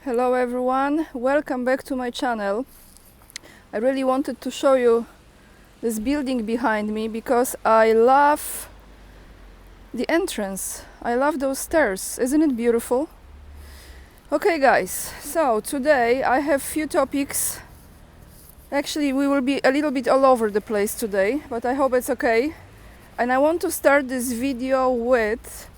Hello everyone, welcome back to my channel. I really wanted to show you this building behind me because I love the entrance. I love those stairs, isn't it beautiful? Okay guys, so today I have few topics. Actually we will be a little bit all over the place today, but I hope it's okay. And I want to start this video with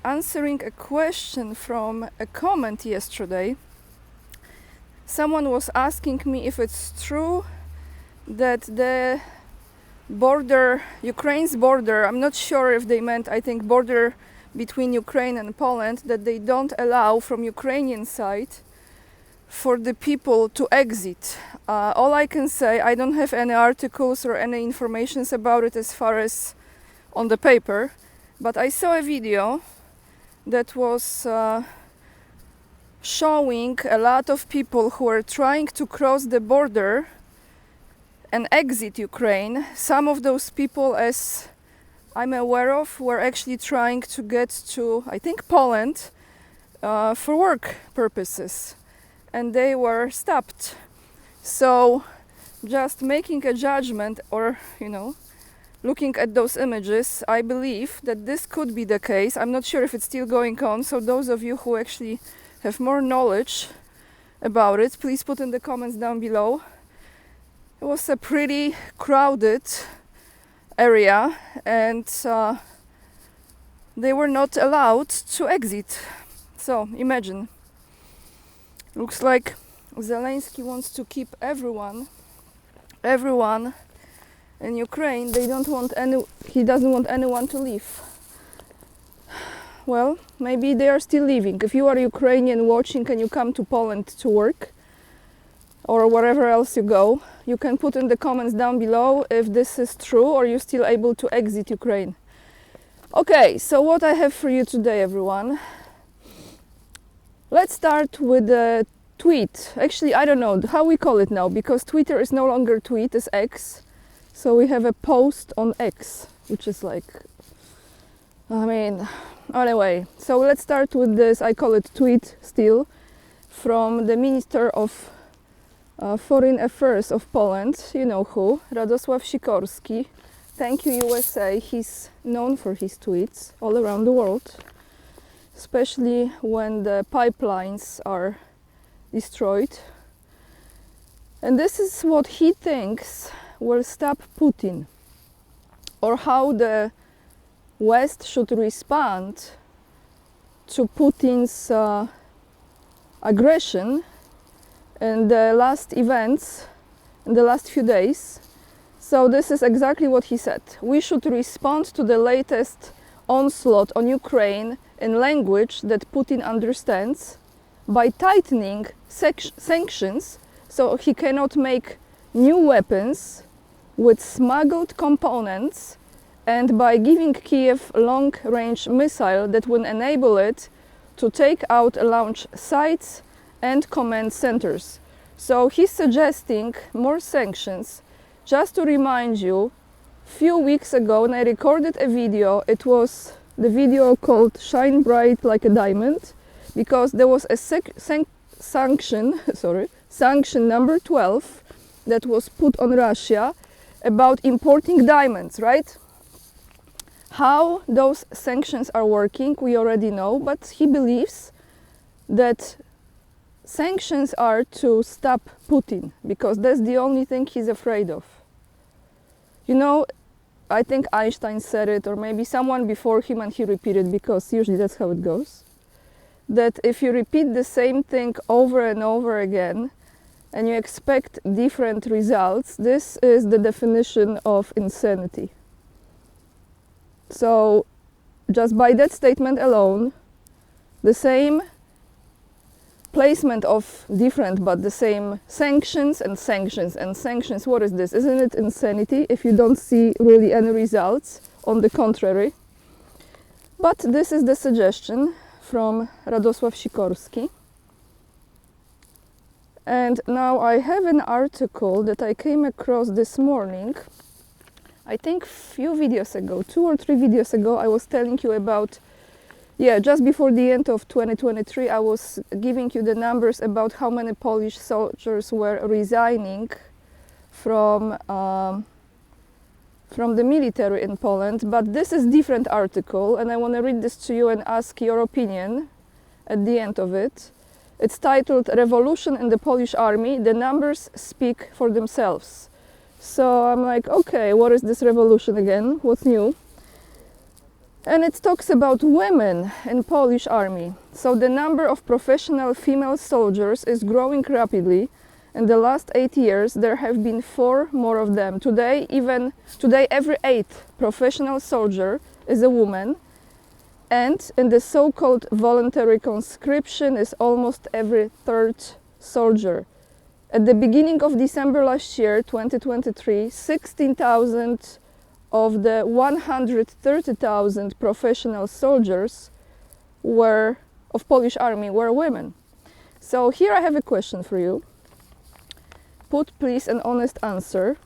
answering a question from a comment yesterday. Someone was asking me if it's true that the border, Ukraine's border, I'm not sure if they meant, I think, border between Ukraine and Poland, that they don't allow from Ukrainian side for the people to exit. All I can say, I don't have any articles or any information about it as far as on the paper. But I saw a video that was showing a lot of people who are trying to cross the border and exit Ukraine. Some of those people, as I'm aware of, were actually trying to get to, I think, Poland for work purposes. And they were stopped. So just making a judgment or, looking at those images, I believe that this could be the case. I'm not sure if it's still going on, so those of you who actually have more knowledge about it, please put in the comments down below. It was a pretty crowded area and they were not allowed to exit. So imagine, looks like Zelensky wants to keep everyone in Ukraine. He doesn't want anyone to leave. Well, maybe they are still leaving. If you are Ukrainian watching and you come to Poland to work or wherever else you go, you can put in the comments down below if this is true or you're still able to exit Ukraine. Okay, so what I have for you today, everyone. Let's start with the tweet. Actually, I don't know how we call it now, because Twitter is no longer tweet, it's X. So we have a post on X, which is like, anyway. So let's start with this, I call it tweet still, from the Minister of Foreign Affairs of Poland, you know who, Sikorski. Thank you USA, he's known for his tweets all around the world, especially when the pipelines are destroyed. And this is what he thinks will stop Putin, or how the West should respond to Putin's aggression in the last events in the last few days. So this is exactly what he said. We should respond to the latest onslaught on Ukraine in language that Putin understands by tightening sanctions so he cannot make new weapons with smuggled components, and by giving Kiev long-range missile that will enable it to take out launch sites and command centers. So he's suggesting more sanctions. Just to remind you, a few weeks ago when I recorded a video, it was the video called Shine Bright Like a Diamond, because there was a sanction number 12 that was put on Russia about importing diamonds, right? How those sanctions are working, we already know, but he believes that sanctions are to stop Putin, because that's the only thing he's afraid of. I think Einstein said it, or maybe someone before him, and he repeated, because usually that's how it goes, that if you repeat the same thing over and over again, and you expect different results, this is the definition of insanity. So, just by that statement alone, the same placement of different but the same sanctions and sanctions and sanctions, what is this? Isn't it insanity if you don't see really any results? On the contrary. But this is the suggestion from Sikorski. And now I have an article that I came across this morning. I think few videos ago, 2 or 3 videos ago, I was telling you about Yeah, just before the end of 2023, I was giving you the numbers about how many Polish soldiers were resigning from the military in Poland. But this is different article, and I want to read this to you and ask your opinion at the end of it. It's titled "Revolution in the Polish Army. The numbers speak for themselves." So I'm like, okay, what is this revolution again? What's new? And it talks about women in Polish army. So the number of professional female soldiers is growing rapidly. In the last 8 years, there have been 4 more of them. Today, every 8th professional soldier is a woman. And in the so-called voluntary conscription is almost every 3rd soldier. At the beginning of December last year, 2023, 16,000 of the 130,000 professional soldiers of Polish army were women. So here I have a question for you. Put please an honest answer.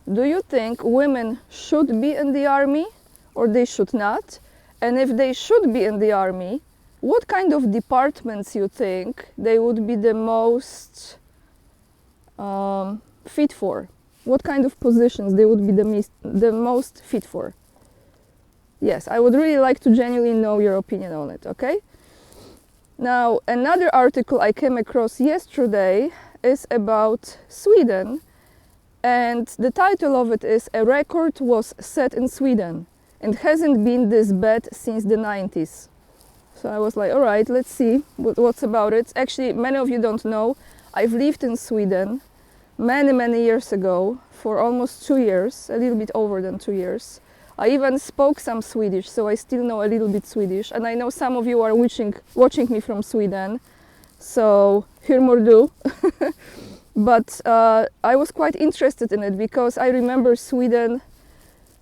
Do you think women should be in the army or they should not? And if they should be in the army, what kind of departments you think they would be the most fit for? What kind of positions they would be the most fit for? Yes, I would really like to genuinely know your opinion on it, okay? Now, another article I came across yesterday is about Sweden, and the title of it is "A Record Was Set in Sweden. It hasn't been this bad since the 90s." So I was like, all right, let's see what's about it. Actually, many of you don't know, I've lived in Sweden many years ago for almost 2 years, a little bit over than 2 years. I even spoke some Swedish, so I still know a little bit Swedish, and I know some of you are watching me from Sweden, so hur mår du? But I was quite interested in it because I remember Sweden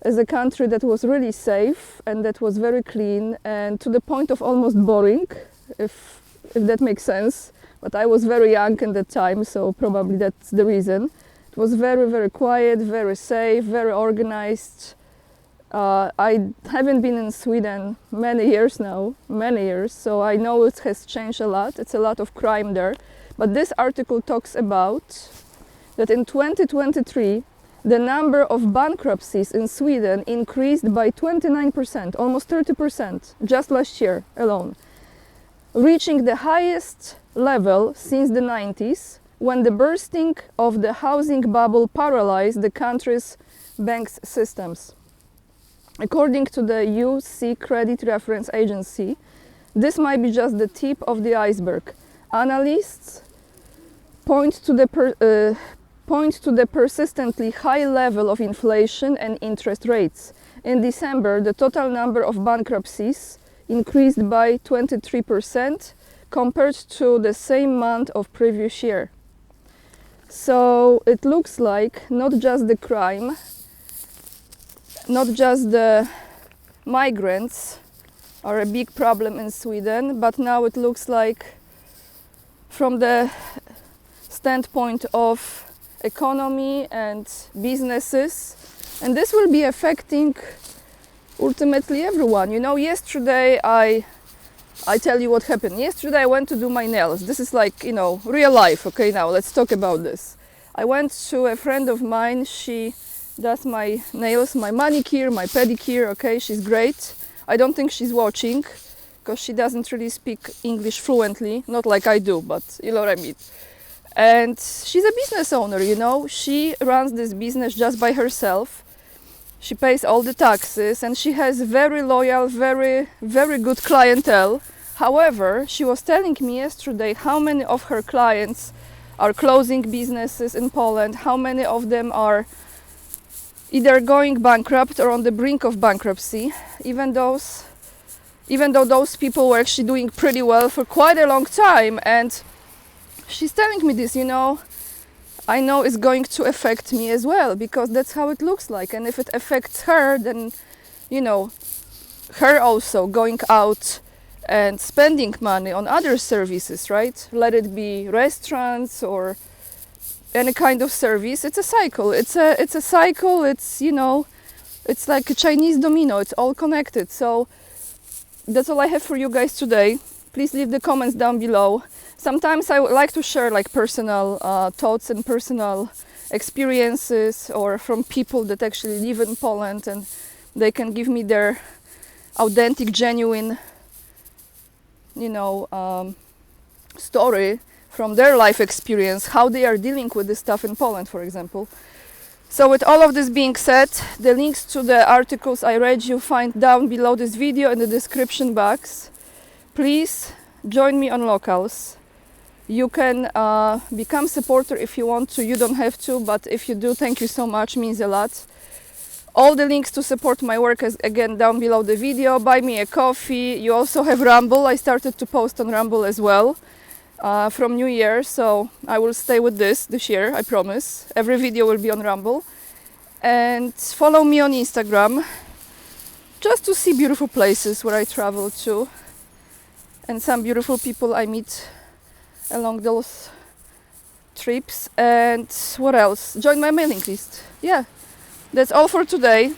as a country that was really safe and that was very clean and to the point of almost boring, if that makes sense. But I was very young at that time, so probably that's the reason. It was very quiet, very safe, very organized. I haven't been in Sweden many years, so I know it has changed a lot. It's a lot of crime there. But this article talks about that in 2023, the number of bankruptcies in Sweden increased by 29%, almost 30%, just last year alone, reaching the highest level since the 90s, when the bursting of the housing bubble paralyzed the country's banks systems. According to the UC Credit Reference Agency, this might be just the tip of the iceberg. Analysts point to the persistently high level of inflation and interest rates. In December, the total number of bankruptcies increased by 23% compared to the same month of previous year. So it looks like not just the crime, not just the migrants are a big problem in Sweden, but now it looks like from the standpoint of economy and businesses, and this will be affecting ultimately everyone. You know, yesterday I tell you what happened. Yesterday I went to do my nails. This is like, you know, real life. Okay, now let's talk about this. I went to a friend of mine. She does my nails, my manicure, my pedicure. Okay, she's great. I don't think she's watching because she doesn't really speak English fluently. Not like I do, but you know what I mean. And she's a business owner, you know. She runs this business just by herself. She pays all the taxes and she has very loyal, very good clientele. However, she was telling me yesterday how many of her clients are closing businesses in Poland, how many of them are either going bankrupt or on the brink of bankruptcy, even though those people were actually doing pretty well for quite a long time. And she's telling me this, you know, I know it's going to affect me as well, because that's how it looks like. And if it affects her, then, you know, her also going out and spending money on other services, right? Let it be restaurants or any kind of service. It's a cycle. It's a cycle. It's, you know, it's like a Chinese domino. It's all connected. So that's all I have for you guys today. Please leave the comments down below. Sometimes I would like to share like personal thoughts and personal experiences, or from people that actually live in Poland, and they can give me their authentic, genuine, story from their life experience, how they are dealing with this stuff in Poland, for example. So with all of this being said, the links to the articles I read you find down below this video in the description box. Please join me on Locals. You can become supporter if you want to. You don't have to, but if you do, thank you so much, means a lot. All the links to support my work is again down below the video. Buy me a coffee. You also have Rumble. I started to post on Rumble as well from New Year, so I will stay with this year, I promise. Every video will be on Rumble. And follow me on Instagram, just to see beautiful places where I travel to, and some beautiful people I meet along those trips. And what else? Join my mailing list. Yeah, that's all for today.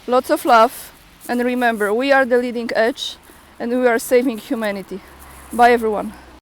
Lots of love, and remember, we are the leading edge and we are saving humanity. Bye everyone.